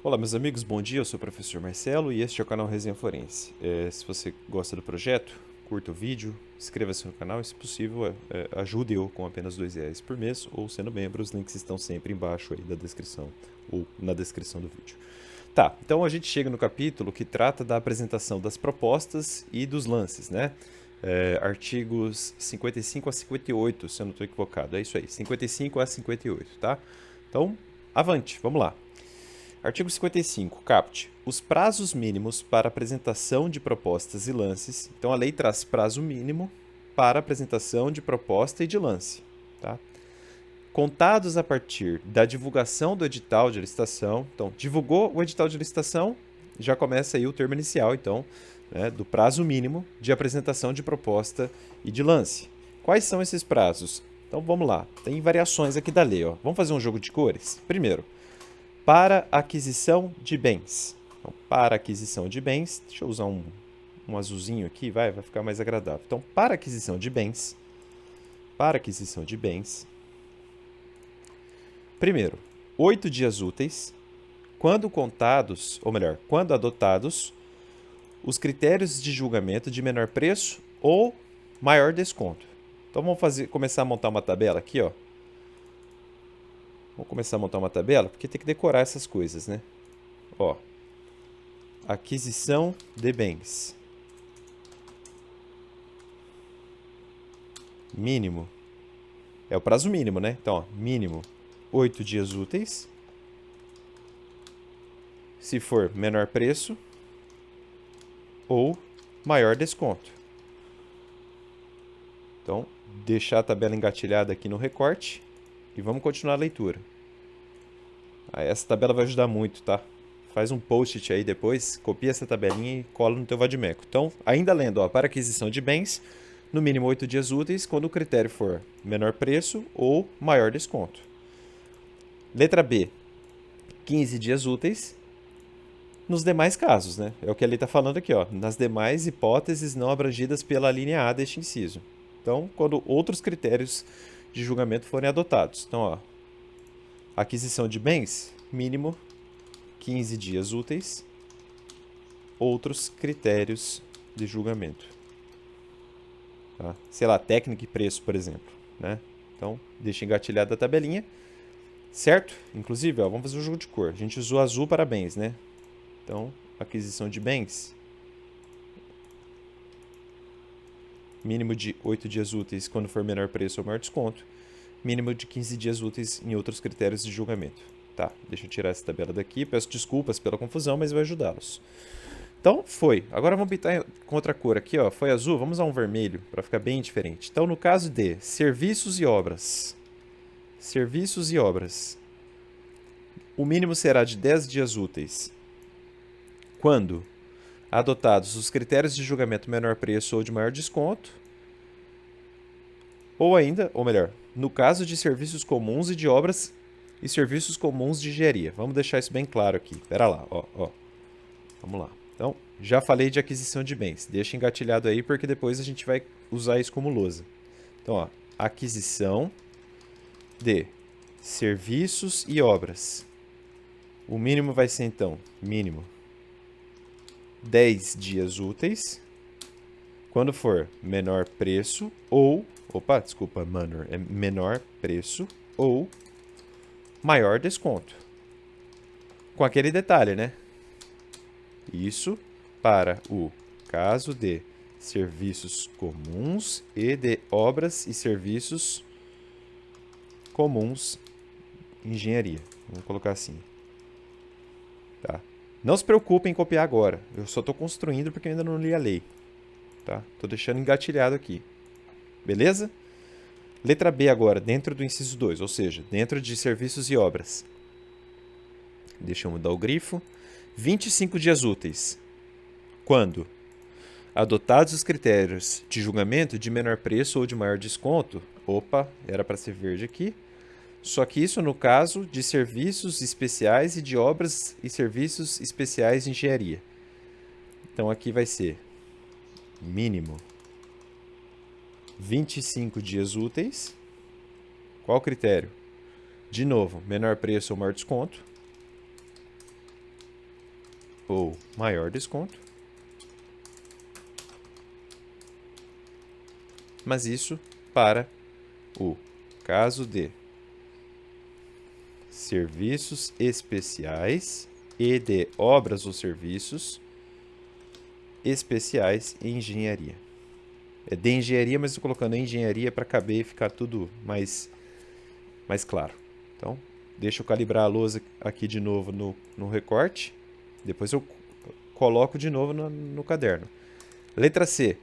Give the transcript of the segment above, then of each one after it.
Olá, meus amigos, bom dia. Eu sou o professor Marcelo e este é o canal Resenha Forense. Se você gosta do projeto, curta o vídeo, inscreva-se no canal e, se possível, ajude eu com apenas R$ 2 por mês ou sendo membro. Os links estão sempre embaixo aí da descrição ou na descrição do vídeo. Tá, então a gente chega no capítulo que trata da apresentação das propostas e dos lances, né? Artigos 55 a 58, se eu não estou equivocado. É isso aí, 55 a 58, tá? Então, avante, vamos lá. Artigo 55, caput. Os prazos mínimos para apresentação de propostas e lances. Então, a lei traz prazo mínimo para apresentação de proposta e de lance. Tá? Contados a partir da divulgação do edital de licitação. Então, divulgou o edital de licitação, já começa aí o termo inicial, então, né, do prazo mínimo de apresentação de proposta e de lance. Quais são esses prazos? Então, vamos lá. Tem variações aqui da lei. Ó. Vamos fazer um jogo de cores? Primeiro, para aquisição de bens. Então, para aquisição de bens, deixa eu usar um azulzinho aqui, vai ficar mais agradável. Então, para aquisição de bens, primeiro, 8 dias úteis, quando contados, ou melhor, quando adotados, os critérios de julgamento de menor preço ou maior desconto. Então, vamos começar a montar uma tabela aqui, ó. Vamos começar a montar uma tabela, porque tem que decorar essas coisas, né? Ó, aquisição de bens. Mínimo. É o prazo mínimo, né? Então, ó, mínimo 8 dias úteis. Se for menor preço ou maior desconto. Então, deixar a tabela engatilhada aqui no recorte e vamos continuar a leitura. Essa tabela vai ajudar muito, tá? Faz um post-it aí depois, copia essa tabelinha e cola no teu vadimeco. Então, ainda lendo, ó, para aquisição de bens, no mínimo 8 dias úteis, quando o critério for menor preço ou maior desconto. Letra B, 15 dias úteis. Nos demais casos, né? É o que ele está falando aqui, ó. Nas demais hipóteses não abrangidas pela linha A deste inciso. Então, quando outros critérios de julgamento forem adotados. Então, ó, aquisição de bens, mínimo 15 dias úteis. Outros critérios de julgamento. Tá? Sei lá, técnica e preço, por exemplo. Né? Então, deixa engatilhada a tabelinha. Certo? Inclusive, ó, vamos fazer um jogo de cor. A gente usou azul para bens, né? Então, aquisição de bens. Mínimo de 8 dias úteis quando for menor preço ou maior desconto. Mínimo de 15 dias úteis em outros critérios de julgamento. Tá, deixa eu tirar essa tabela daqui. Peço desculpas pela confusão, mas vai ajudá-los. Então, foi. Agora vamos pintar com outra cor aqui, ó. Foi azul, vamos usar um vermelho para ficar bem diferente. Então, no caso de serviços e obras. Serviços e obras. O mínimo será de 10 dias úteis. Quando adotados os critérios de julgamento menor preço ou de maior desconto, ou ainda, ou melhor, no caso de serviços comuns e de obras e serviços comuns de engenharia. Vamos deixar isso bem claro aqui. Espera lá, ó. Vamos lá. Então, já falei de aquisição de bens. Deixa engatilhado aí porque depois a gente vai usar isso como lousa. Então, ó, aquisição de serviços e obras. O mínimo vai ser, então, mínimo 10 dias úteis, quando for menor preço ou... Opa, desculpa, menor. É menor preço ou maior desconto. Com aquele detalhe, né? Isso para o caso de serviços comuns e de obras e serviços comuns em engenharia. Vamos colocar assim. Tá? Não se preocupem em copiar agora. Eu só estou construindo porque eu ainda não li a lei. Tá? Estou deixando engatilhado aqui. Beleza? Letra B agora, dentro do inciso 2, ou seja, dentro de serviços e obras. Deixa eu mudar o grifo. 25 dias úteis. Quando? Adotados os critérios de julgamento de menor preço ou de maior desconto. Opa, era para ser verde aqui. Só que isso no caso de serviços especiais e de obras e serviços especiais de engenharia. Então aqui vai ser mínimo 25 dias úteis. Qual o critério? De novo, menor preço ou maior desconto. ou maior desconto. Mas isso para o caso de serviços especiais e de obras ou serviços especiais em engenharia. É de engenharia, mas estou colocando engenharia para caber e ficar tudo mais claro. Então, deixa eu calibrar a lousa aqui de novo no recorte. Depois eu coloco de novo no caderno. Letra C.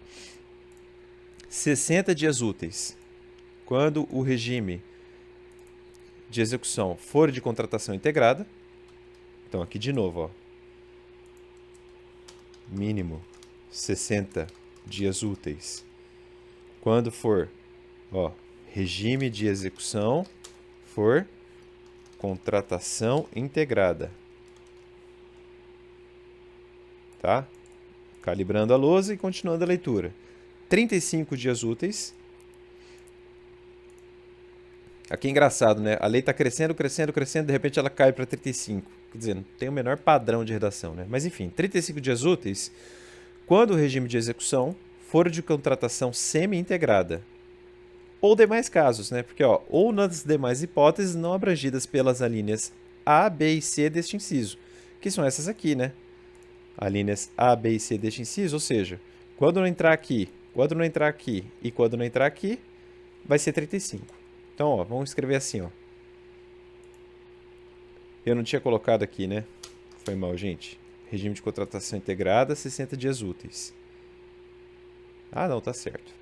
60 dias úteis. Quando o regime de execução for de contratação integrada. Então, aqui de novo, ó. Mínimo 60 dias úteis. Quando for, ó, regime de execução for contratação integrada. Tá? Calibrando a lousa e continuando a leitura. 35 dias úteis. Aqui é engraçado, né? A lei está crescendo, crescendo, crescendo, de repente ela cai para 35. Quer dizer, não tem o menor padrão de redação, né? Mas enfim, 35 dias úteis, quando o regime de execução for de contratação semi-integrada. Ou demais casos, né? Porque, ó, ou nas demais hipóteses não abrangidas pelas alíneas A, B e C deste inciso, que são essas aqui, né? Alíneas A, B e C deste inciso, ou seja, quando não entrar aqui, quando não entrar aqui e quando não entrar aqui, vai ser 35. Então, ó, vamos escrever assim, ó. Eu não tinha colocado aqui, né? Foi mal, gente. Regime de contratação integrada, 60 dias úteis. Ah, não, tá certo.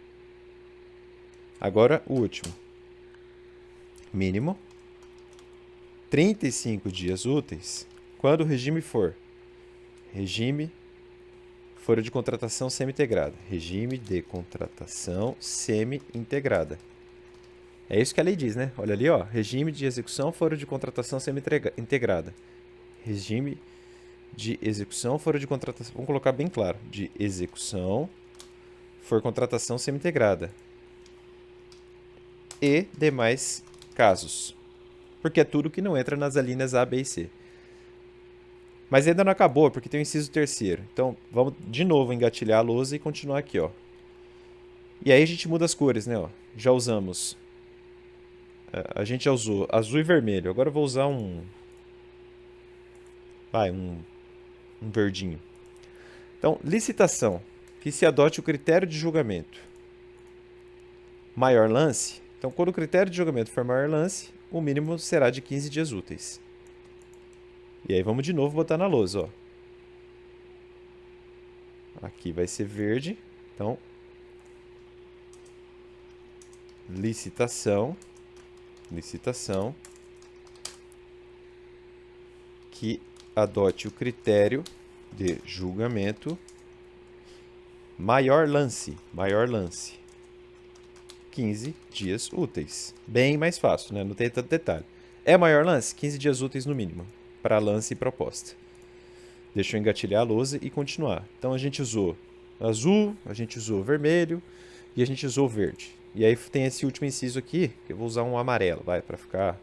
Agora, o último. Mínimo 35 dias úteis quando o regime for de contratação semi-integrada. Regime de contratação semi-integrada. É isso que a lei diz, né? Olha ali, ó. Regime de execução foro de contratação semi-integrada. Regime de execução foro de contratação. Vamos colocar bem claro. De execução for contratação semi-integrada. E demais casos. Porque é tudo que não entra nas alíneas A, B e C. Mas ainda não acabou, porque tem o inciso terceiro. Então, vamos de novo engatilhar a lousa e continuar aqui, ó. E aí a gente muda as cores, né? Ó. Já usamos... A gente já usou azul e vermelho. Agora eu vou usar um verdinho. Então, licitação. Que se adote o critério de julgamento maior lance. Então, quando o critério de julgamento for maior lance, o mínimo será de 15 dias úteis. E aí vamos de novo botar na lousa, ó. Aqui vai ser verde. Então, licitação que adote o critério de julgamento maior lance, 15 dias úteis. Bem mais fácil, né? Não tem tanto detalhe. É maior lance? 15 dias úteis no mínimo, para lance e proposta. Deixa eu engatilhar a lousa e continuar. Então a gente usou azul, a gente usou vermelho e a gente usou verde. E aí tem esse último inciso aqui, que eu vou usar um amarelo, para ficar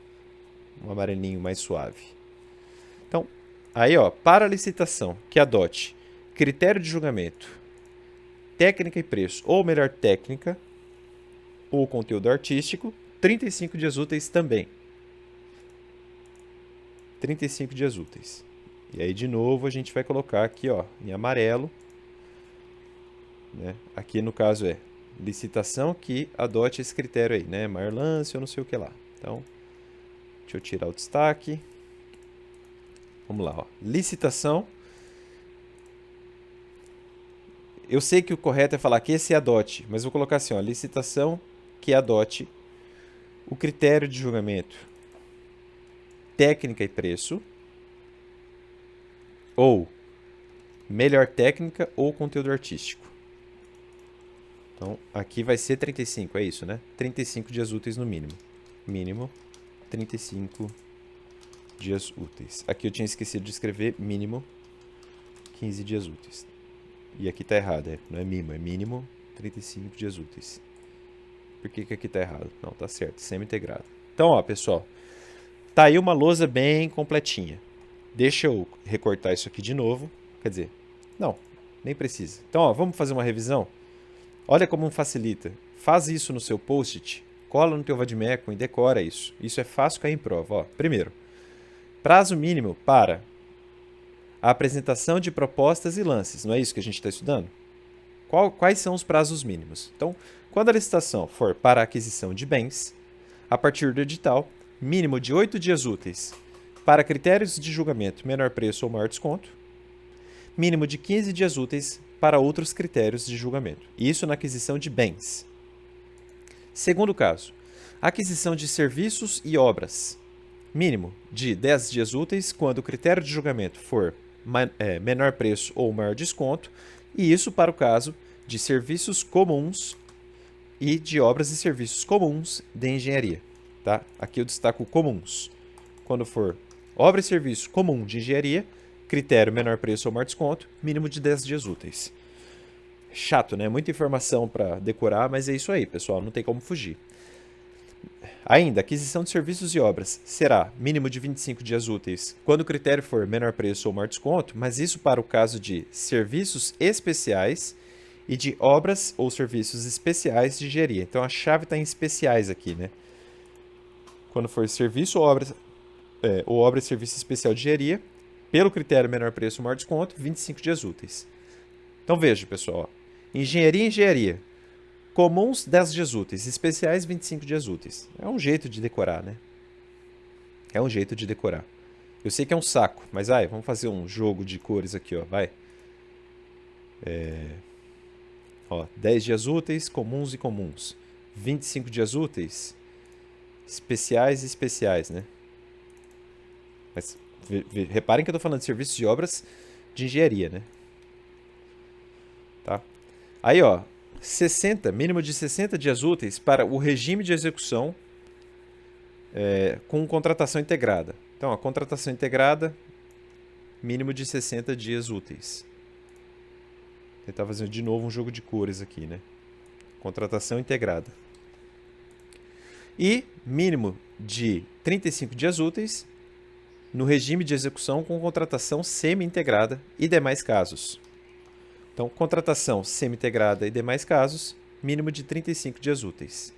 um amarelinho mais suave. Então, aí, ó, para licitação que adote critério de julgamento, técnica e preço, ou melhor, técnica, ou conteúdo artístico, 35 dias úteis também. 35 dias úteis. E aí, de novo, a gente vai colocar aqui, ó, em amarelo. Né? Aqui, no caso, é licitação que adote esse critério aí, né? Maior lance ou não sei o que lá. Então, deixa eu tirar o destaque. Vamos lá, ó. Licitação. Eu sei que o correto é falar que esse adote, mas vou colocar assim, ó, licitação que adote o critério de julgamento, técnica e preço, ou melhor técnica ou conteúdo artístico. Então, aqui vai ser 35, é isso, né? 35 dias úteis no mínimo. Mínimo, 35 dias úteis. Aqui eu tinha esquecido de escrever mínimo 15 dias úteis. E aqui tá errado, não é mínimo, é mínimo 35 dias úteis. Por que aqui tá errado? Não, tá certo, semi-integrado. Então, ó, pessoal, tá aí uma lousa bem completinha. Deixa eu recortar isso aqui de novo. Quer dizer, não, nem precisa. Então, ó, vamos fazer uma revisão? Olha como facilita. Faz isso no seu post-it, cola no teu Vademecum e decora isso. Isso é fácil cair em prova. Ó, primeiro, prazo mínimo para a apresentação de propostas e lances. Não é isso que a gente está estudando? Quais são os prazos mínimos? Então, quando a licitação for para a aquisição de bens, a partir do edital, mínimo de 8 dias úteis para critérios de julgamento menor preço ou maior desconto, mínimo de 15 dias úteis para outros critérios de julgamento. Isso na aquisição de bens. Segundo caso, aquisição de serviços e obras. Mínimo de 10 dias úteis quando o critério de julgamento for menor preço ou maior desconto, e isso para o caso de serviços comuns e de obras e serviços comuns de engenharia. Tá? Aqui eu destaco comuns. Quando for obra e serviço comum de engenharia, critério menor preço ou maior desconto, mínimo de 10 dias úteis. Chato, né? Muita informação para decorar, mas é isso aí, pessoal, não tem como fugir. Ainda, aquisição de serviços e obras será mínimo de 25 dias úteis quando o critério for menor preço ou maior desconto, mas isso para o caso de serviços especiais e de obras ou serviços especiais de engenharia. Então a chave está em especiais aqui, né? Quando for serviço ou obra e serviço especial de engenharia, pelo critério menor preço ou maior desconto, 25 dias úteis. Então veja, pessoal, engenharia e engenharia. Comuns, 10 dias úteis. Especiais, 25 dias úteis. É um jeito de decorar, né? É um jeito de decorar. Eu sei que é um saco, mas vamos fazer um jogo de cores aqui, ó. Vai. 10 dias úteis, comuns e comuns. 25 dias úteis, especiais e especiais, né? Mas reparem que eu tô falando de serviços e obras de engenharia, né? Tá? Aí, ó. 60, mínimo de 60 dias úteis para o regime de execução com contratação integrada. Então, a contratação integrada, mínimo de 60 dias úteis. Vou tentar fazer de novo um jogo de cores aqui, né? Contratação integrada. E mínimo de 35 dias úteis no regime de execução com contratação semi-integrada e demais casos. Então, contratação semi-integrada e demais casos, mínimo de 35 dias úteis.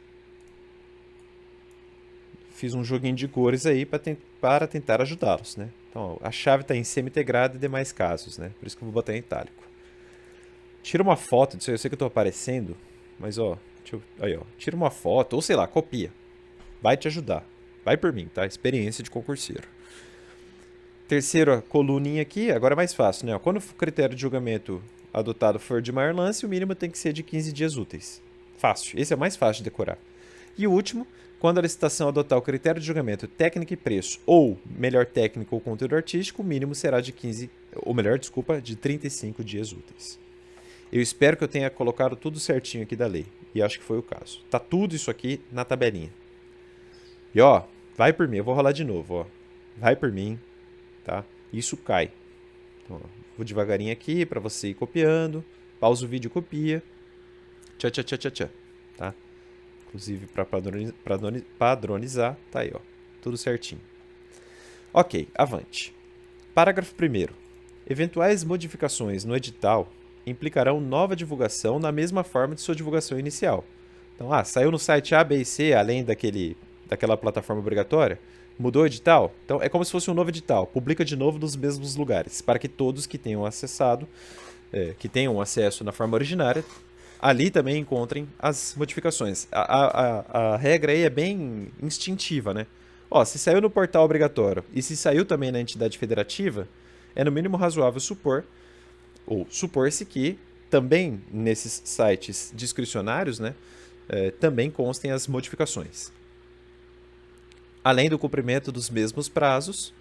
Fiz um joguinho de cores aí para tentar ajudá-los, né? Então, a chave está em semi-integrada e demais casos, né? Por isso que eu vou botar em itálico. Tira uma foto disso aí, eu sei que eu estou aparecendo, mas tira uma foto, ou sei lá, copia. Vai te ajudar. Vai por mim, tá? Experiência de concurseiro. Terceira coluninha aqui, agora é mais fácil, né? Quando o critério de julgamento adotado for de maior lance, o mínimo tem que ser de 15 dias úteis. Fácil. Esse é o mais fácil de decorar. E o último, quando a licitação adotar o critério de julgamento técnico e preço, ou melhor técnico ou conteúdo artístico, o mínimo será de 35 dias úteis. Eu espero que eu tenha colocado tudo certinho aqui da lei. E acho que foi o caso. Tá tudo isso aqui na tabelinha. E ó, vai por mim. Eu vou rolar de novo, ó. Vai por mim, tá? Isso cai. Então, ó. Vou devagarinho aqui para você ir copiando. Pausa o vídeo, copia. Tchá, tchá, tchá, tchá, tchá. Tá? Inclusive, para padronizar, tá aí, ó. Tudo certinho. Ok, avante. Parágrafo 1º. Eventuais modificações no edital implicarão nova divulgação na mesma forma de sua divulgação inicial. Então, saiu no site A, B e C, além daquela plataforma obrigatória, mudou o edital? Então, é como se fosse um novo edital. Publica de novo nos mesmos lugares, para que todos que tenham que tenham acesso na forma originária, ali também encontrem as modificações. A regra aí é bem instintiva, né? Ó, se saiu no portal obrigatório e se saiu também na entidade federativa, é no mínimo razoável supor-se que também nesses sites discricionários, né, também constem as modificações. Além do cumprimento dos mesmos prazos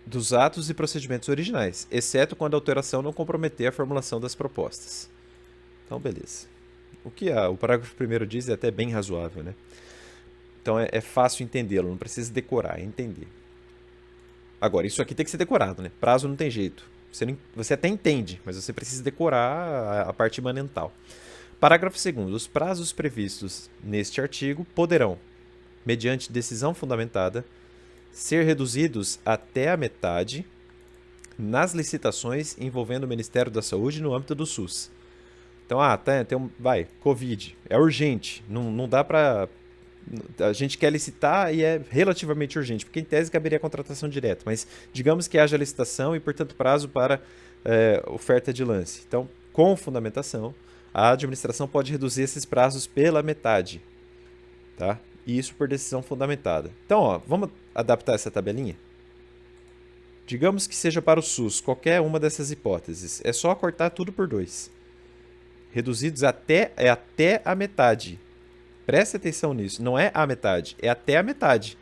dos atos e procedimentos originais, exceto quando a alteração não comprometer a formulação das propostas. Então, beleza. O que o parágrafo 1º diz é até bem razoável, né? Então, é fácil entendê-lo, não precisa decorar, é entender. Agora, isso aqui tem que ser decorado, né? Prazo não tem jeito. Você até entende, mas você precisa decorar a parte imanental. Parágrafo 2º. Os prazos previstos neste artigo poderão, mediante decisão fundamentada, ser reduzidos até a metade nas licitações envolvendo o Ministério da Saúde no âmbito do SUS. Então, Covid, é urgente, não dá para... A gente quer licitar e é relativamente urgente, porque em tese caberia a contratação direta, mas digamos que haja licitação e, portanto, prazo para oferta de lance. Então, com fundamentação, a administração pode reduzir esses prazos pela metade, tá? E isso por decisão fundamentada. Então, ó, vamos adaptar essa tabelinha? Digamos que seja para o SUS, qualquer uma dessas hipóteses. É só cortar tudo por 2. Reduzidos até a metade. Preste atenção nisso. Não é a metade, é até a metade.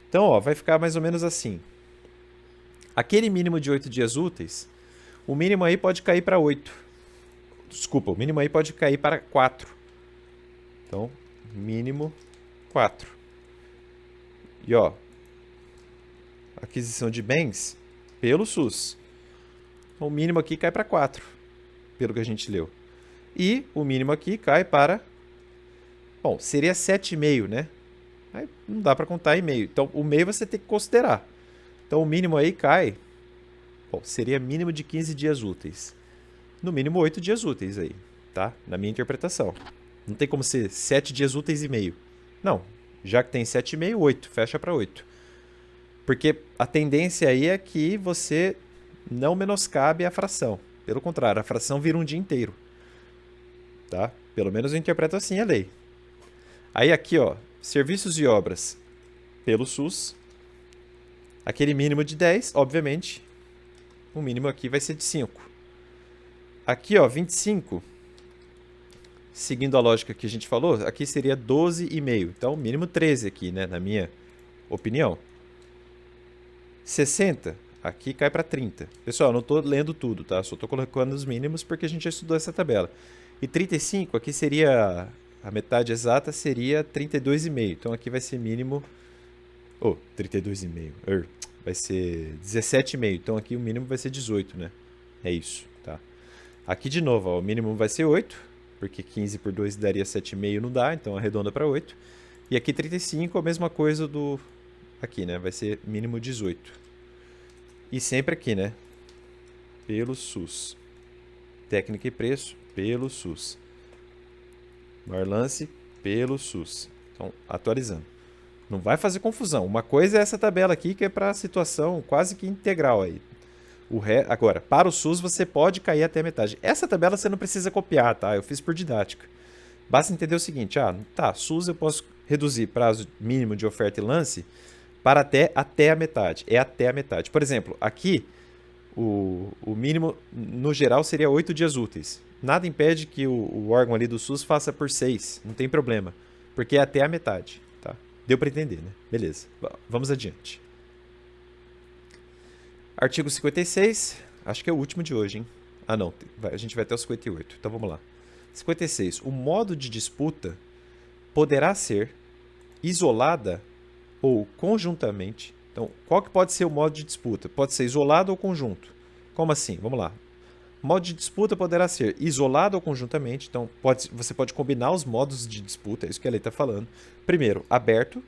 Então, ó, vai ficar mais ou menos assim. Aquele mínimo de 8 dias úteis, o mínimo aí pode cair para 8. Desculpa, o mínimo aí pode cair para 4. Então, mínimo 4. E ó, aquisição de bens pelo SUS. O mínimo aqui cai para 4, pelo que a gente leu. E o mínimo aqui cai para... Bom, seria 7,5, né? Aí não dá para contar em meio. Então, o meio você tem que considerar. Então, o mínimo aí cai... Bom, seria mínimo de 15 dias úteis. No mínimo 8 dias úteis aí, tá? Na minha interpretação. Não tem como ser 7 dias úteis e meio. Não, já que tem 7,5, 8. Fecha para 8. Porque a tendência aí é que você não menoscabe a fração. Pelo contrário, a fração vira um dia inteiro. Tá? Pelo menos eu interpreto assim a lei. Aí aqui, ó, serviços e obras pelo SUS. Aquele mínimo de 10, obviamente. O mínimo aqui vai ser de 5. Aqui, ó, 25. Seguindo a lógica que a gente falou, aqui seria 12,5. Então, mínimo 13 aqui, né? Na minha opinião. 60, aqui cai para 30. Pessoal, eu não estou lendo tudo, tá? Só estou colocando os mínimos porque a gente já estudou essa tabela. E 35, aqui seria... A metade exata seria 32,5. Então, aqui vai ser mínimo... 32,5. Vai ser 17,5. Então, aqui o mínimo vai ser 18, né? É isso, tá? Aqui, de novo, ó, o mínimo vai ser 8, porque 15 por 2 daria 7,5, não dá, então arredonda para 8. E aqui 35, a mesma coisa do... Aqui, né? Vai ser mínimo 18. E sempre aqui, né? Pelo SUS. Técnica e preço, pelo SUS. Maior lance, pelo SUS. Então, atualizando. Não vai fazer confusão. Uma coisa é essa tabela aqui, que é para a situação quase que integral aí. Agora, para o SUS você pode cair até a metade. Essa tabela você não precisa copiar, tá? Eu fiz por didática. Basta entender o seguinte, SUS eu posso reduzir prazo mínimo de oferta e lance para até a metade. É até a metade. Por exemplo, aqui o mínimo no geral seria 8 dias úteis. Nada impede que o órgão ali do SUS faça por 6, não tem problema, porque é até a metade, tá? Deu para entender, né? Beleza, vamos adiante. Artigo 56, acho que é o último de hoje, hein? Não, a gente vai até o 58, então vamos lá. 56. O modo de disputa poderá ser isolada ou conjuntamente. Então, qual que pode ser o modo de disputa? Pode ser isolado ou conjunto. Como assim? Vamos lá. O modo de disputa poderá ser isolado ou conjuntamente. Então, você pode combinar os modos de disputa, é isso que a lei está falando. Primeiro, aberto.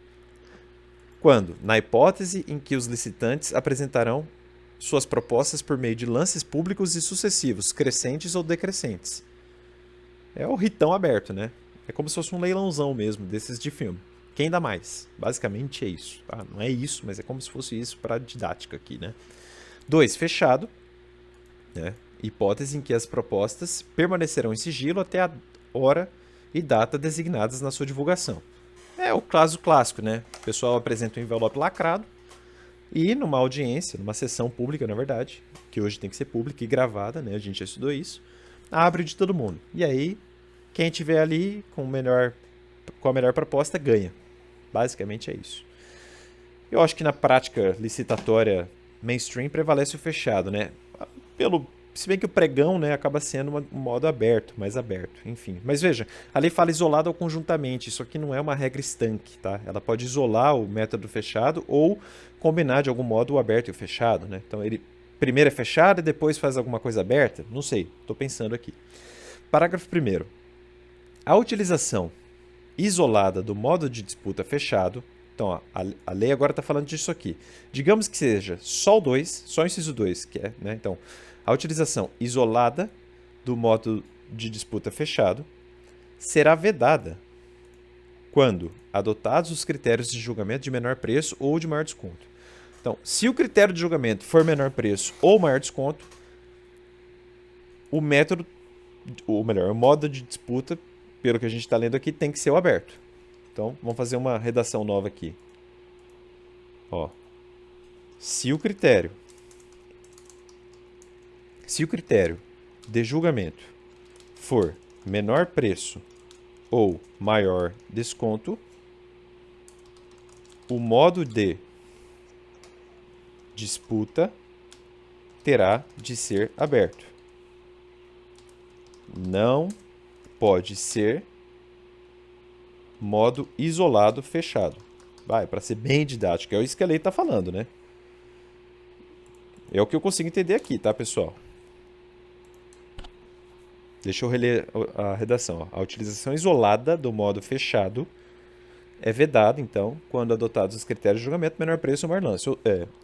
Quando? Na hipótese em que os licitantes apresentarão suas propostas por meio de lances públicos e sucessivos, crescentes ou decrescentes. É o ritão aberto, né? É como se fosse um leilãozão mesmo, desses de filme. Quem dá mais? Basicamente é isso. Tá? Não é isso, mas é como se fosse isso para a didática aqui, né? 2. Fechado. Né? Hipótese em que as propostas permanecerão em sigilo até a hora e data designadas na sua divulgação. É o caso clássico, né? O pessoal apresenta um envelope lacrado e numa audiência, numa sessão pública, na verdade, que hoje tem que ser pública e gravada, né? A gente já estudou isso. Abre de todo mundo. E aí, quem tiver ali com a melhor proposta ganha. Basicamente é isso. Eu acho que na prática licitatória mainstream prevalece o fechado, né? Se bem que o pregão, né, acaba sendo um modo aberto, mais aberto, enfim. Mas veja, a lei fala isolado ou conjuntamente, isso aqui não é uma regra estanque, tá? Ela pode isolar o método fechado ou combinar de algum modo o aberto e o fechado, né? Então ele primeiro é fechado e depois faz alguma coisa aberta? Não sei, estou pensando aqui. Parágrafo 1º. A utilização isolada do modo de disputa fechado Então, ó, a lei agora está falando disso aqui. Digamos que seja só o 2, só o inciso 2, que é, né? Então, a utilização isolada do modo de disputa fechado será vedada quando adotados os critérios de julgamento de menor preço ou de maior desconto. Então, se o critério de julgamento for menor preço ou maior desconto, o método, ou melhor, o modo de disputa, pelo que a gente está lendo aqui, tem que ser o aberto. Então, vamos fazer uma redação nova aqui. Ó, se o critério de julgamento for menor preço ou maior desconto, o modo de disputa terá de ser aberto. Não pode ser modo isolado fechado. Vai, para ser bem didático, é isso que a lei está falando, né? É o que eu consigo entender aqui, tá, pessoal? Deixa eu reler a redação. Ó. A utilização isolada do modo fechado é vedada, então, quando adotados os critérios de julgamento, menor preço ou maior lance,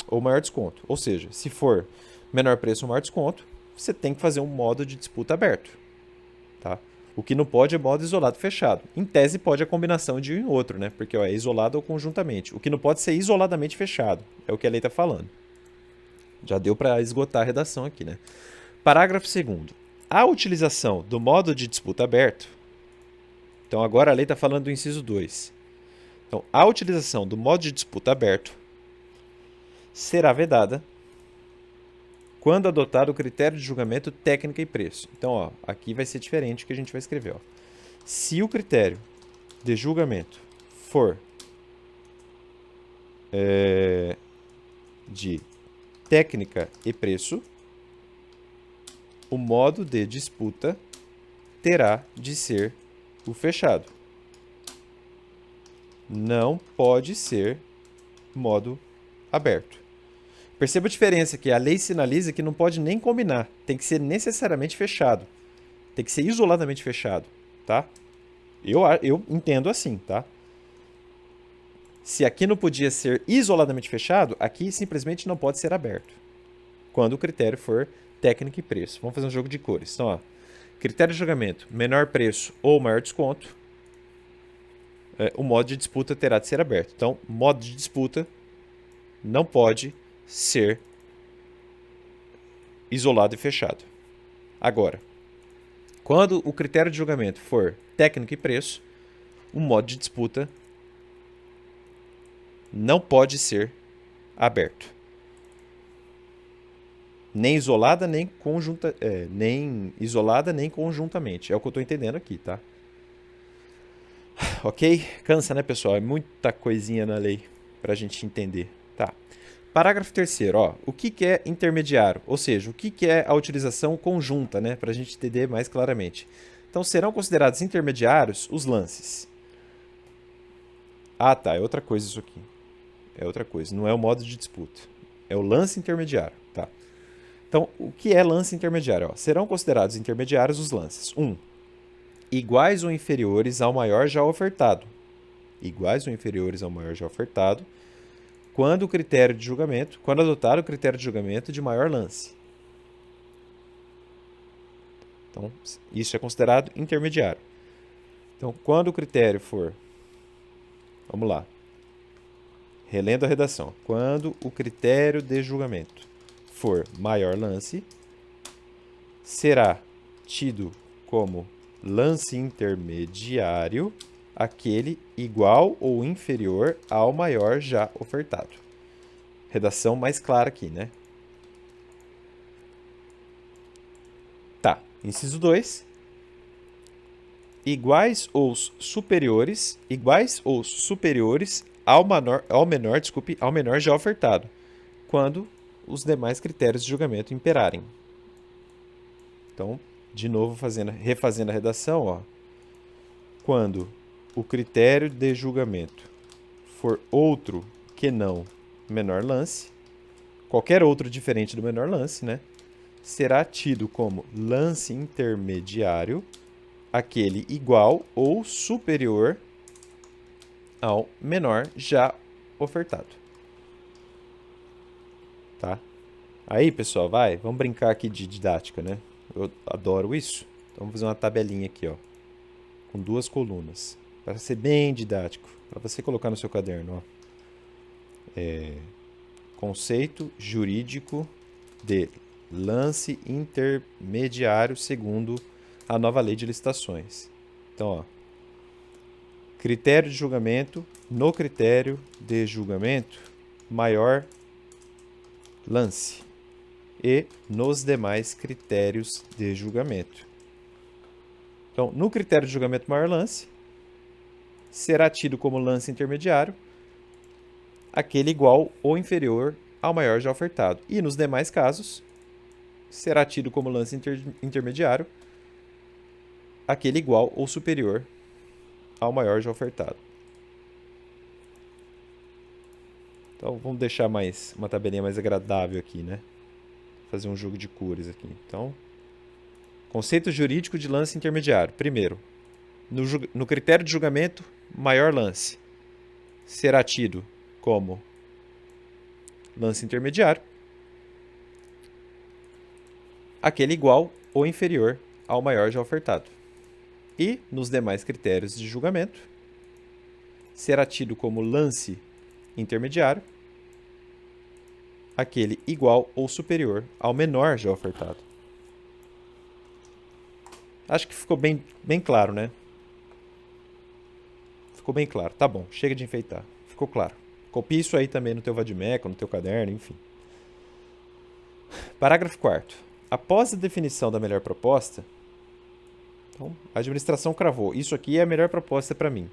ou maior desconto. Ou seja, se for menor preço ou maior desconto, você tem que fazer um modo de disputa aberto. Tá? O que não pode é modo isolado fechado. Em tese, pode a combinação de um e outro, né? Porque ó, é isolado ou conjuntamente. O que não pode ser isoladamente fechado. É o que a lei está falando. Já deu para esgotar a redação aqui, né? Parágrafo 2º. A utilização do modo de disputa aberto. Então, agora a lei está falando do inciso 2. Então, a utilização do modo de disputa aberto será vedada quando adotar o critério de julgamento técnica e preço. Então, ó, aqui vai ser diferente o que a gente vai escrever. Ó. Se o critério de julgamento for de técnica e preço, o modo de disputa terá de ser o fechado. Não pode ser modo aberto. Perceba a diferença que a lei sinaliza que não pode nem combinar. Tem que ser necessariamente fechado. Tem que ser isoladamente fechado, tá? Eu entendo assim, tá? Se aqui não podia ser isoladamente fechado, aqui simplesmente não pode ser aberto. Quando o critério for técnica e preço. Vamos fazer um jogo de cores. Então, ó, critério de julgamento, menor preço ou maior desconto, o modo de disputa terá de ser aberto. Então, modo de disputa não pode ser isolado e fechado. Agora, quando o critério de julgamento for técnica e preço, o modo de disputa não pode ser aberto. Nem isolada, nem isolada, nem conjuntamente. É o que eu estou entendendo aqui, tá? Ok? Cansa, né, pessoal? É muita coisinha na lei para a gente entender. Tá. Parágrafo 3º, ó, o que é intermediário? Ou seja, o que é a utilização conjunta, né, para a gente entender mais claramente. Então, serão considerados intermediários os lances. Ah, tá, é outra coisa isso aqui. É outra coisa, não é o modo de disputa. É o lance intermediário, tá? Então, o que é lance intermediário? Ó, serão considerados intermediários os lances. 1. Iguais ou inferiores ao maior já ofertado. Iguais ou inferiores ao maior já ofertado. Quando adotar o critério de julgamento de maior lance. Então, isso é considerado intermediário. Então, quando o critério for... Vamos lá. Relendo a redação. Quando o critério de julgamento for maior lance, será tido como lance intermediário aquele igual ou inferior ao maior já ofertado. Redação mais clara aqui, né? Tá. Inciso 2. Iguais ou superiores ao menor já ofertado, quando os demais critérios de julgamento imperarem. Então, de novo, refazendo a redação, ó. Quando o critério de julgamento for outro que não menor lance, qualquer outro diferente do menor lance, né, será tido como lance intermediário aquele igual ou superior ao menor já ofertado. Tá? Aí, pessoal, vamos brincar aqui de didática, né? Eu adoro isso. Então, vamos fazer uma tabelinha aqui, ó, com 2 colunas, para ser bem didático, para você colocar no seu caderno, ó. Conceito jurídico de lance intermediário segundo a nova lei de licitações. Então, ó, critério de julgamento, no critério de julgamento, maior lance e nos demais critérios de julgamento. Então, no critério de julgamento maior lance, será tido como lance intermediário aquele igual ou inferior ao maior já ofertado. E nos demais casos, será tido como lance intermediário aquele igual ou superior ao maior já ofertado. Então, vamos deixar uma tabelinha mais agradável aqui, né? Fazer um jogo de cores aqui. Então, conceito jurídico de lance intermediário. Primeiro, no critério de julgamento, maior lance será tido como lance intermediário aquele igual ou inferior ao maior já ofertado. E, nos demais critérios de julgamento, será tido como lance intermediário aquele igual ou superior ao menor já ofertado. Acho que ficou bem claro, né? Ficou bem claro. Tá bom, chega de enfeitar. Ficou claro. Copie isso aí também no teu vadimeco, no teu caderno, enfim. Parágrafo 4º. Após a definição da melhor proposta, então, a administração cravou. Isso aqui é a melhor proposta para mim.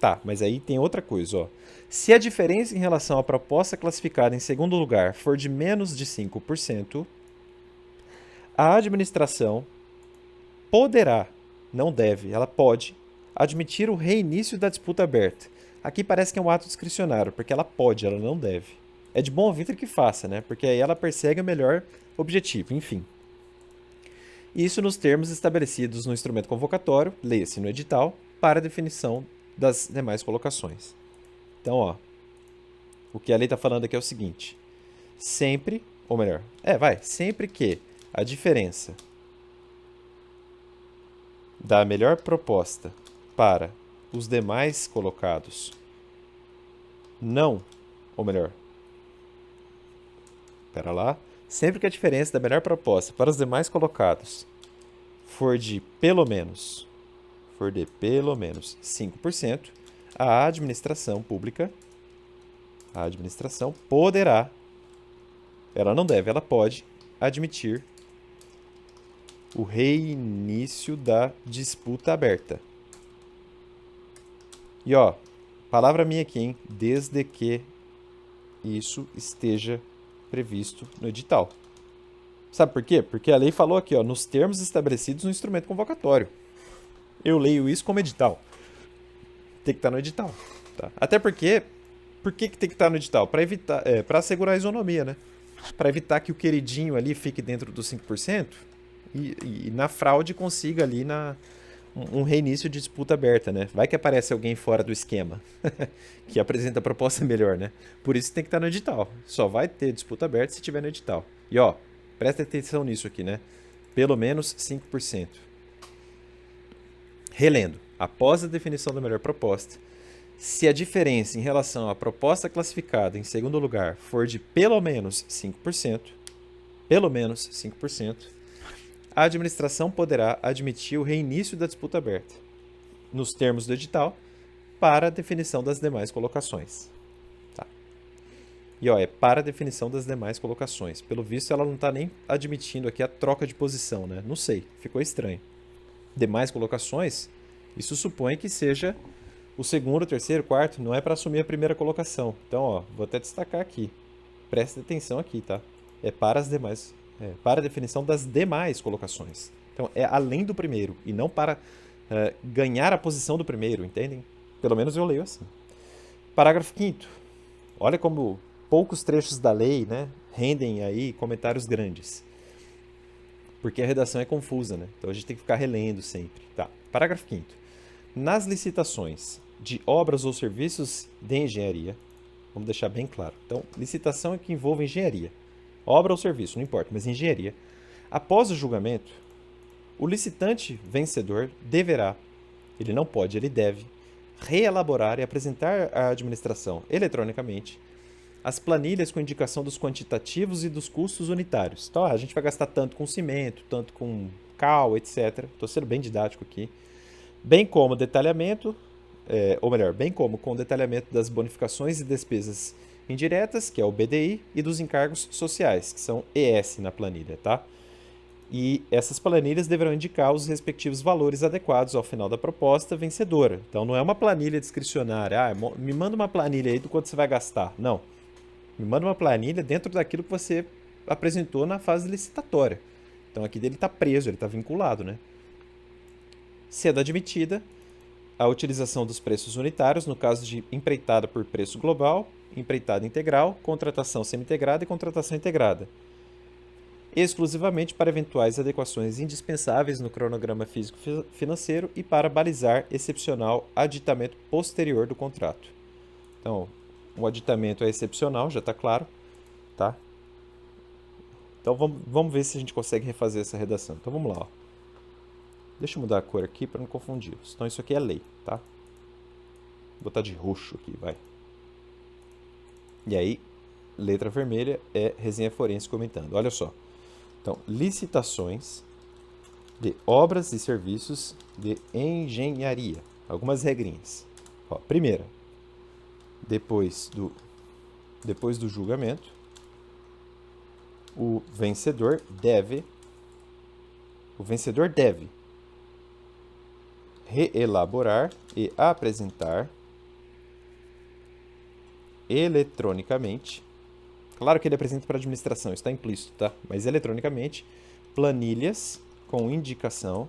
Tá, mas aí tem outra coisa, ó. Se a diferença em relação à proposta classificada em segundo lugar for de menos de 5%, a administração poderá, não deve, ela pode, admitir o reinício da disputa aberta. Aqui parece que é um ato discricionário, porque ela pode, ela não deve. É de bom ouvir que faça, né? Porque aí ela persegue o melhor objetivo, enfim. Isso nos termos estabelecidos no instrumento convocatório, leia-se no edital, para a definição das demais colocações. Então, ó, o que a lei está falando aqui é o seguinte: sempre, ou melhor, sempre que a diferença da melhor proposta para os demais colocados não, ou melhor, espera lá, sempre que a diferença da melhor proposta para os demais colocados for de pelo menos 5%, a administração pública, a administração poderá, ela não deve, ela pode admitir o reinício da disputa aberta. E ó, palavra minha aqui, hein? Desde que isso esteja previsto no edital. Sabe por quê? Porque a lei falou aqui, ó, nos termos estabelecidos no instrumento convocatório. Eu leio isso como edital. Tem que estar no edital. Tá? Até porque, por que tem que estar no edital? Para evitar, para assegurar a isonomia, né? Para evitar que o queridinho ali fique dentro dos 5% e na fraude consiga ali um reinício de disputa aberta, né? Vai que aparece alguém fora do esquema que apresenta a proposta melhor, né? Por isso tem que estar no edital. Só vai ter disputa aberta se tiver no edital. E ó, presta atenção nisso aqui, né? Pelo menos 5%. Relendo, após a definição da melhor proposta, se a diferença em relação à proposta classificada em segundo lugar for de pelo menos 5%, a administração poderá admitir o reinício da disputa aberta, nos termos do edital, para a definição das demais colocações. Tá. E ó, é para a definição das demais colocações. Pelo visto, ela não está nem admitindo aqui a troca de posição, né? Não sei, ficou estranho. Demais colocações, isso supõe que seja o segundo, o terceiro, o quarto, não é para assumir a primeira colocação. Então, ó, vou até destacar aqui. Preste atenção aqui, tá? É para as demais, para a definição das demais colocações. Então, é além do primeiro e não para ganhar a posição do primeiro, entendem? Pelo menos eu leio assim. Parágrafo 5º. Olha como poucos trechos da lei, né, rendem aí comentários grandes. Porque a redação é confusa, né? Então a gente tem que ficar relendo sempre. Tá. Parágrafo 5º. Nas licitações de obras ou serviços de engenharia, Vamos deixar bem claro. Então, licitação é que envolve engenharia. Obra ou serviço, não importa, mas engenharia. Após o julgamento, o licitante vencedor deverá, ele não pode, ele deve, reelaborar e apresentar à administração eletronicamente as planilhas com indicação dos quantitativos e dos custos unitários. Então, a gente vai gastar tanto com cimento, tanto com cal, etc. Estou sendo bem didático aqui. Bem como detalhamento, ou melhor, bem como com detalhamento das bonificações e despesas indiretas, que é o BDI, e dos encargos sociais, que são ES na planilha, tá? E essas planilhas deverão indicar os respectivos valores adequados ao final da proposta vencedora. Então não é uma planilha discricionária, me manda uma planilha aí do quanto você vai gastar. Não. Me manda uma planilha dentro daquilo que você apresentou na fase licitatória. Então aqui dele está preso, ele está vinculado, né? Sendo admitida a utilização dos preços unitários no caso de empreitada por preço global, empreitada integral, contratação semi-integrada e contratação integrada, exclusivamente para eventuais adequações indispensáveis no cronograma físico-financeiro e para balizar excepcional aditamento posterior do contrato. Então, o aditamento é excepcional, já está claro, tá? Então, vamos ver se a gente consegue refazer essa redação. Então, vamos lá, ó. Deixa eu mudar a cor aqui para não confundir. Então, isso aqui é lei, tá? Vou botar de roxo aqui, vai. E aí, letra vermelha é resenha forense comentando. Olha só. Então, licitações de obras e serviços de engenharia. Algumas regrinhas. Ó, primeira, depois do julgamento, o vencedor deve reelaborar e apresentar eletronicamente. Claro que ele apresenta para a administração, está implícito, tá? Mas eletronicamente, planilhas com indicação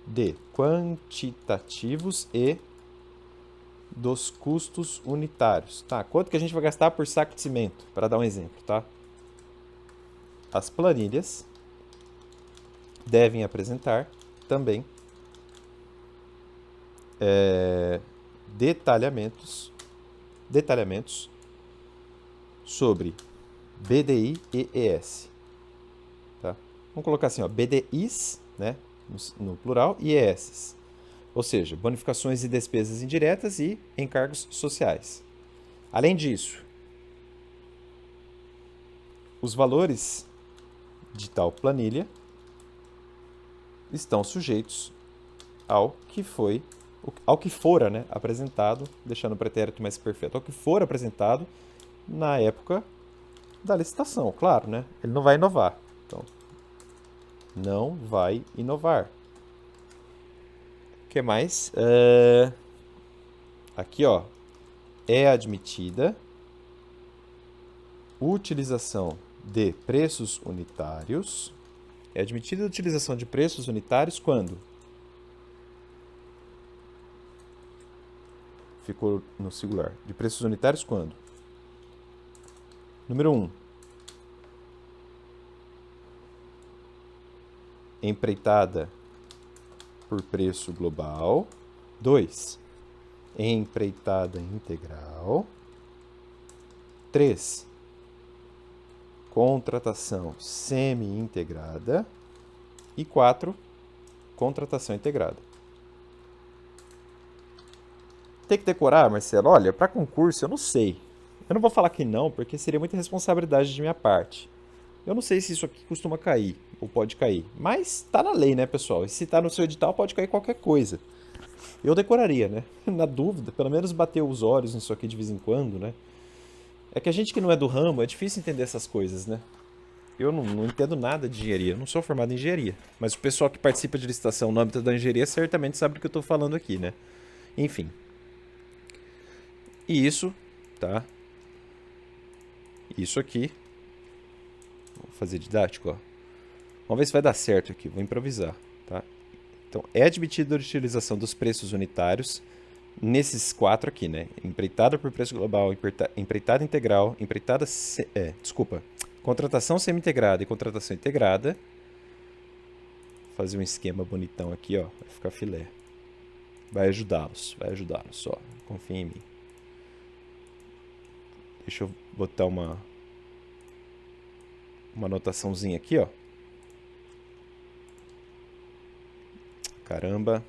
de quantitativos e dos custos unitários. Tá? Quanto que a gente vai gastar por saco de cimento, para dar um exemplo, tá? As planilhas devem apresentar também detalhamentos sobre BDI e ES. Tá? Vamos colocar assim, ó, BDIs, né, no plural, e ES. Ou seja, bonificações e despesas indiretas e encargos sociais. Além disso, os valores de tal planilha estão sujeitos ao que fora, né, apresentado, deixando o pretérito mais perfeito, ao que for apresentado na época da licitação, claro, né? Ele não vai inovar. Então, não vai inovar. O que mais? Aqui, ó, é admitida utilização de preços unitários. É admitida a utilização de preços unitários quando? Ficou no singular. De preços unitários quando? Número 1. Empreitada por preço global. 2. Empreitada integral. 3. Contratação semi-integrada. E 4. Contratação integrada. Tem que decorar, Marcelo? Olha, para concurso eu não sei. Eu não vou falar que não, porque seria muita responsabilidade de minha parte. Eu não sei se isso aqui costuma cair, ou pode cair. Mas tá na lei, né, pessoal? E se tá no seu edital, pode cair qualquer coisa. Eu decoraria, né? Na dúvida, pelo menos bater os olhos nisso aqui de vez em quando, né? É que a gente que não é do ramo, é difícil entender essas coisas, né? Eu não entendo nada de engenharia, eu não sou formado em engenharia. Mas o pessoal que participa de licitação no âmbito da engenharia certamente sabe do que eu tô falando aqui, né? Enfim. E isso, tá? Isso aqui. Vou fazer didático, ó. Vamos ver se vai dar certo aqui, vou improvisar, tá? Então, é admitida a utilização dos preços unitários nesses 4 aqui, né? Empreitada por preço global, empreitada integral, contratação semi-integrada e contratação integrada. Vou fazer um esquema bonitão aqui, ó, vai ficar filé. Vai ajudá-los, só. Confia em mim. Deixa eu botar uma anotaçãozinha aqui, ó. Caramba.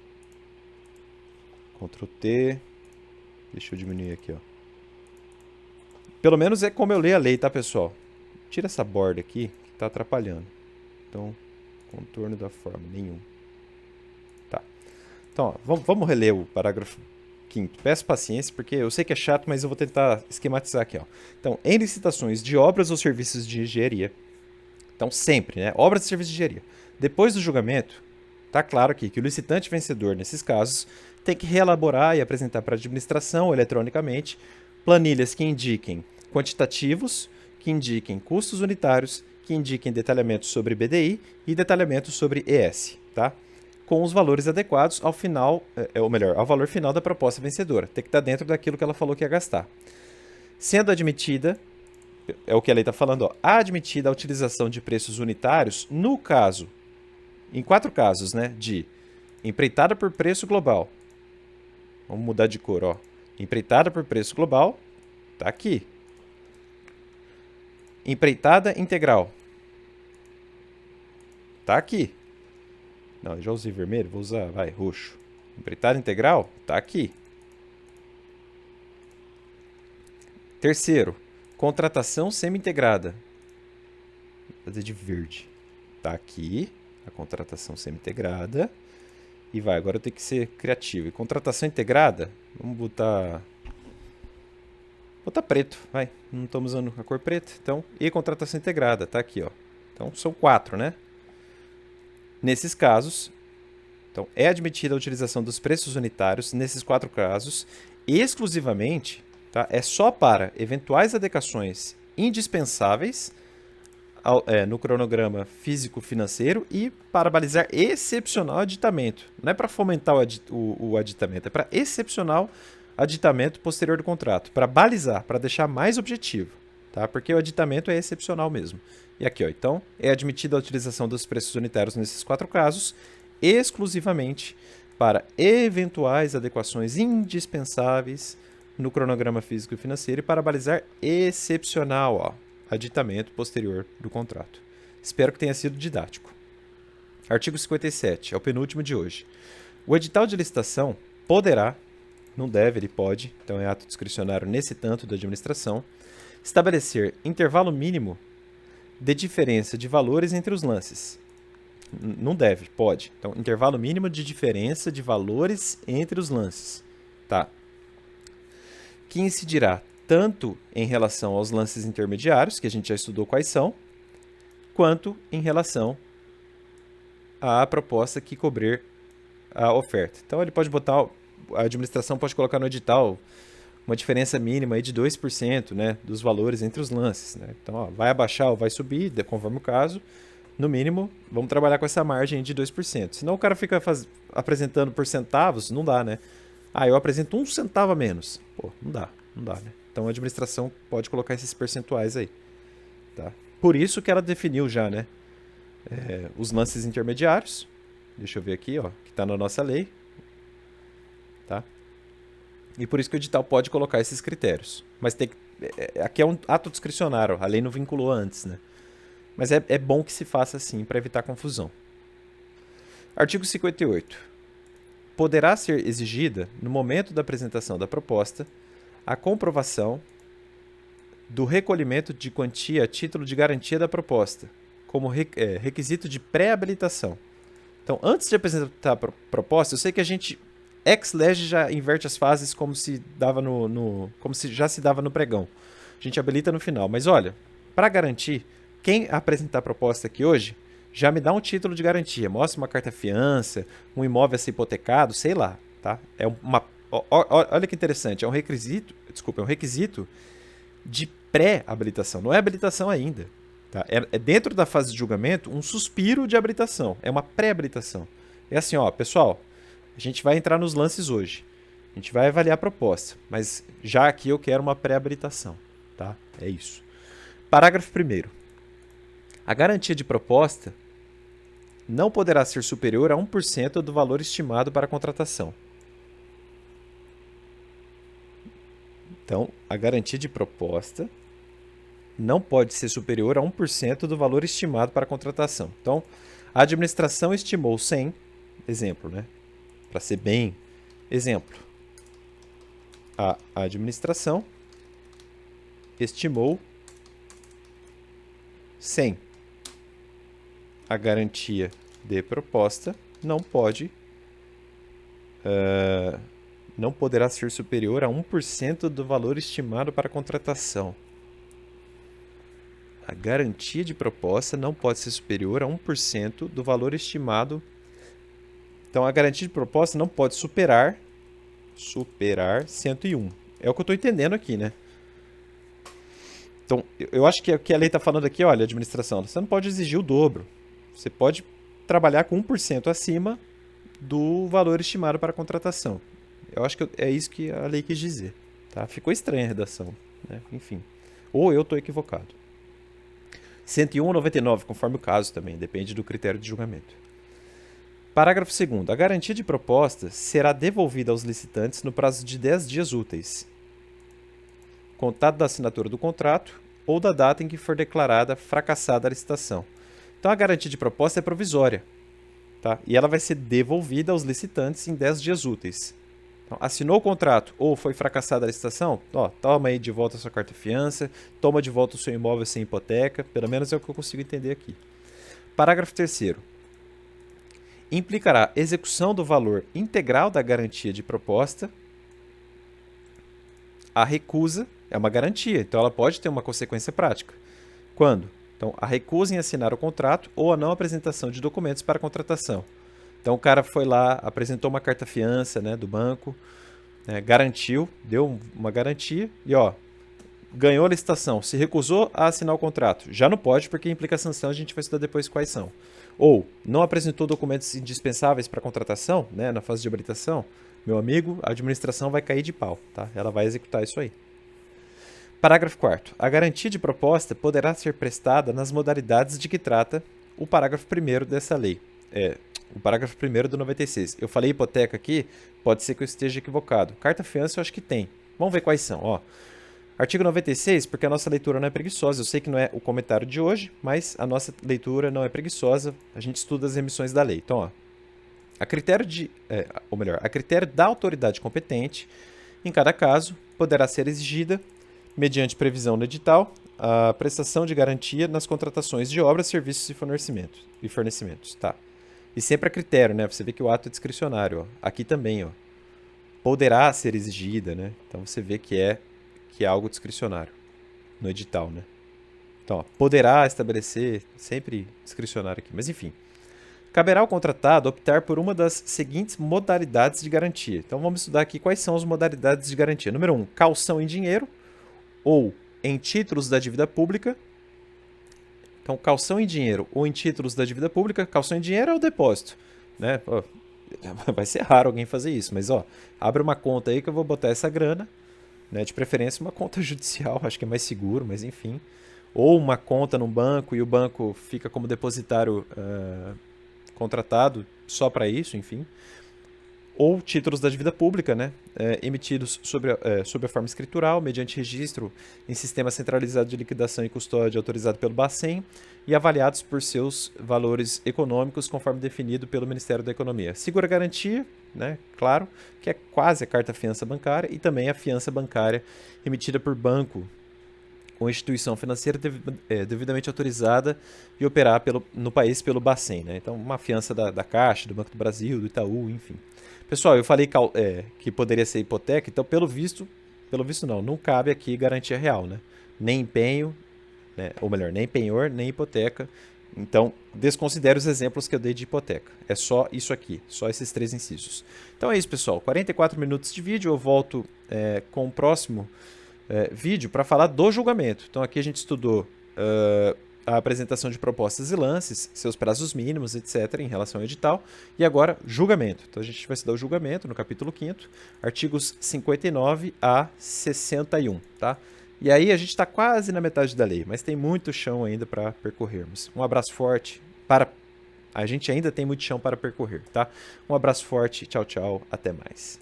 Ctrl T. Deixa eu diminuir aqui, ó. Pelo menos é como eu leio a lei, tá, pessoal? Tira essa borda aqui, que tá atrapalhando. Então, contorno da forma, nenhum. Tá. Então, ó, vamos reler o parágrafo 5º. Peço paciência, porque eu sei que é chato, mas eu vou tentar esquematizar aqui, ó. Então, em licitações de obras ou serviços de engenharia. Então, sempre, né? Obras e serviços de engenharia. Depois do julgamento, tá claro aqui que o licitante vencedor, nesses casos, tem que reelaborar e apresentar para a administração, eletronicamente, planilhas que indiquem quantitativos, que indiquem custos unitários, que indiquem detalhamentos sobre BDI e detalhamentos sobre ES, tá? Com os valores adequados ao final, ou melhor, ao valor final da proposta vencedora. Tem que estar dentro daquilo que ela falou que ia gastar. Sendo admitida, é o que a lei está falando, ó, admitida a utilização de preços unitários no caso, em 4 casos, né, de empreitada por preço global. Vamos mudar de cor, ó. Empreitada por preço global, tá aqui. Empreitada integral, tá aqui. Não, eu já usei vermelho, vou usar, vai, roxo. Empreitada integral, tá aqui. Terceiro, contratação semi-integrada. Vou fazer de verde. Tá aqui, a contratação semi-integrada. E vai, agora eu tenho que ser criativo. E contratação integrada, vamos botar preto, vai. Não estamos usando a cor preta, então. E contratação integrada, tá aqui, ó. Então são 4, né? Nesses casos, então é admitida a utilização dos preços unitários nesses 4 casos, exclusivamente, tá? É só para eventuais adequações indispensáveis no cronograma físico-financeiro e para balizar excepcional aditamento. Não é para fomentar o aditamento, é para excepcional aditamento posterior do contrato, para balizar, para deixar mais objetivo, tá? Porque o aditamento é excepcional mesmo. E aqui, ó, então, é admitida a utilização dos preços unitários nesses 4 casos, exclusivamente para eventuais adequações indispensáveis no cronograma físico e financeiro e para balizar excepcional, ó, aditamento posterior do contrato. Espero que tenha sido didático. Artigo 57, é o penúltimo de hoje. O edital de licitação poderá, não deve, ele pode, então é ato discricionário nesse tanto da administração, estabelecer intervalo mínimo de diferença de valores entre os lances. Não deve, pode. Então, intervalo mínimo de diferença de valores entre os lances. Tá. Que incidirá tanto em relação aos lances intermediários, que a gente já estudou quais são, quanto em relação à proposta que cobrir a oferta. Então, ele pode botar, a administração pode colocar no edital uma diferença mínima aí de 2%, né, dos valores entre os lances. Né? Então, ó, vai abaixar ou vai subir, conforme o caso. No mínimo, vamos trabalhar com essa margem de 2%. Senão o cara fica apresentando por centavos, não dá, né? Ah, eu apresento 1 centavo a menos. Pô, não dá, né? Então a administração pode colocar esses percentuais aí. Tá? Por isso que ela definiu já, né? Os lances intermediários. Deixa eu ver aqui, ó, que está na nossa lei. Tá? E por isso que o edital pode colocar esses critérios. Mas tem que, aqui é um ato discricionário, a lei não vinculou antes, né? Mas é bom que se faça assim, para evitar confusão. Artigo 58. Poderá ser exigida, no momento da apresentação da proposta, a comprovação do recolhimento de quantia a título de garantia da proposta, como requisito de pré-habilitação. Então, antes de apresentar a proposta, eu sei que a gente ex lege já inverte as fases como se dava como se já se dava no pregão. A gente habilita no final. Mas olha, para garantir, quem apresentar a proposta aqui hoje, já me dá um título de garantia. Mostra uma carta-fiança, um imóvel a ser hipotecado, sei lá. Tá? Olha que interessante, é um requisito de pré-habilitação. Não é habilitação ainda. Tá? É dentro da fase de julgamento um suspiro de habilitação. É uma pré-habilitação. É assim, ó, pessoal, a gente vai entrar nos lances hoje. A gente vai avaliar a proposta. Mas já aqui eu quero uma pré-habilitação. Tá? É isso. Parágrafo 1º. A garantia de proposta não poderá ser superior a 1% do valor estimado para a contratação. Então, a garantia de proposta não pode ser superior a 1% do valor estimado para a contratação. Então, a administração estimou 100, exemplo, né? Para ser bem exemplo. A administração estimou 100. A garantia de proposta não poderá ser superior a 1% do valor estimado para a contratação. A garantia de proposta não pode ser superior a 1% do valor estimado. Então, a garantia de proposta não pode superar 101. É o que eu estou entendendo aqui, né? Então, eu acho que o que a lei está falando aqui, olha, administração, você não pode exigir o dobro. Você pode trabalhar com 1% acima do valor estimado para a contratação. Eu acho que é isso que a lei quis dizer. Tá? Ficou estranha a redação, né? Enfim. Ou eu estou equivocado. 101 ou 99, conforme o caso também, depende do critério de julgamento. Parágrafo 2º. A garantia de proposta será devolvida aos licitantes no prazo de 10 dias úteis, contado da assinatura do contrato ou da data em que for declarada fracassada a licitação. Então, a garantia de proposta é provisória, tá? E ela vai ser devolvida aos licitantes em 10 dias úteis. Então, assinou o contrato ou foi fracassada a licitação? Ó, toma aí de volta a sua carta-fiança, toma de volta o seu imóvel sem hipoteca, pelo menos é o que eu consigo entender aqui. Parágrafo 3º. Implicará execução do valor integral da garantia de proposta. A recusa é uma garantia, então ela pode ter uma consequência prática. Quando? Então, a recusa em assinar o contrato ou a não apresentação de documentos para a contratação. Então, o cara foi lá, apresentou uma carta-fiança, né, do banco, né, garantiu, deu uma garantia e ganhou a licitação. Se recusou a assinar o contrato, já não pode, porque implica sanção, a gente vai estudar depois quais são. Ou não apresentou documentos indispensáveis para a contratação, né, na fase de habilitação, meu amigo, a administração vai cair de pau, tá? Ela vai executar isso aí. Parágrafo 4º. A garantia de proposta poderá ser prestada nas modalidades de que trata o parágrafo 1º dessa lei. O parágrafo 1º do 96. Eu falei hipoteca aqui, pode ser que eu esteja equivocado. Carta-fiança eu acho que tem. Vamos ver quais são. Artigo 96, porque a nossa leitura não é preguiçosa. Eu sei que não é o comentário de hoje, mas a nossa leitura não é preguiçosa. A gente estuda as remissões da lei. Então, a critério da autoridade competente, em cada caso, poderá ser exigida, mediante previsão no edital, a prestação de garantia nas contratações de obras, serviços e fornecimentos. Tá. E sempre a critério, né? Você vê que o ato é discricionário. Aqui também, poderá ser exigida, né? Então você vê que é algo discricionário no edital, né? Então, poderá estabelecer, sempre discricionário aqui. Mas enfim, caberá ao contratado optar por uma das seguintes modalidades de garantia. Então vamos estudar aqui quais são as modalidades de garantia. Número 1, caução em dinheiro ou em títulos da dívida pública. Então, caução em dinheiro ou em títulos da dívida pública. Caução em dinheiro é o depósito, né? Vai ser raro alguém fazer isso, mas abre uma conta aí que eu vou botar essa grana, né? De preferência uma conta judicial, acho que é mais seguro, mas enfim. Ou uma conta num banco e o banco fica como depositário contratado só para isso, enfim. Ou títulos da dívida pública, né? Emitidos sob a forma escritural, mediante registro em sistema centralizado de liquidação e custódia autorizado pelo Bacen e avaliados por seus valores econômicos conforme definido pelo Ministério da Economia. Segura-garantia, né? Claro, que é quase a carta-fiança bancária, e também a fiança bancária emitida por banco ou instituição financeira devidamente autorizada e operar no país pelo Bacen, né? Então, uma fiança da Caixa, do Banco do Brasil, do Itaú, enfim. Pessoal, eu falei que poderia ser hipoteca, então pelo visto não cabe aqui garantia real, né? Nem empenho, né? Ou melhor, nem penhor, nem hipoteca. Então, desconsidere os exemplos que eu dei de hipoteca. É só isso aqui, só esses 3 incisos. Então é isso, pessoal. 44 minutos de vídeo, eu volto com o próximo vídeo para falar do julgamento. Então aqui a gente estudou a apresentação de propostas e lances, seus prazos mínimos, etc., em relação ao edital, e agora julgamento. Então a gente vai estudar o julgamento no capítulo 5º, artigos 59 a 61, tá? E aí a gente está quase na metade da lei, mas tem muito chão ainda para percorrermos. Um abraço forte a gente ainda tem muito chão para percorrer, tá? Um abraço forte, tchau, tchau, até mais.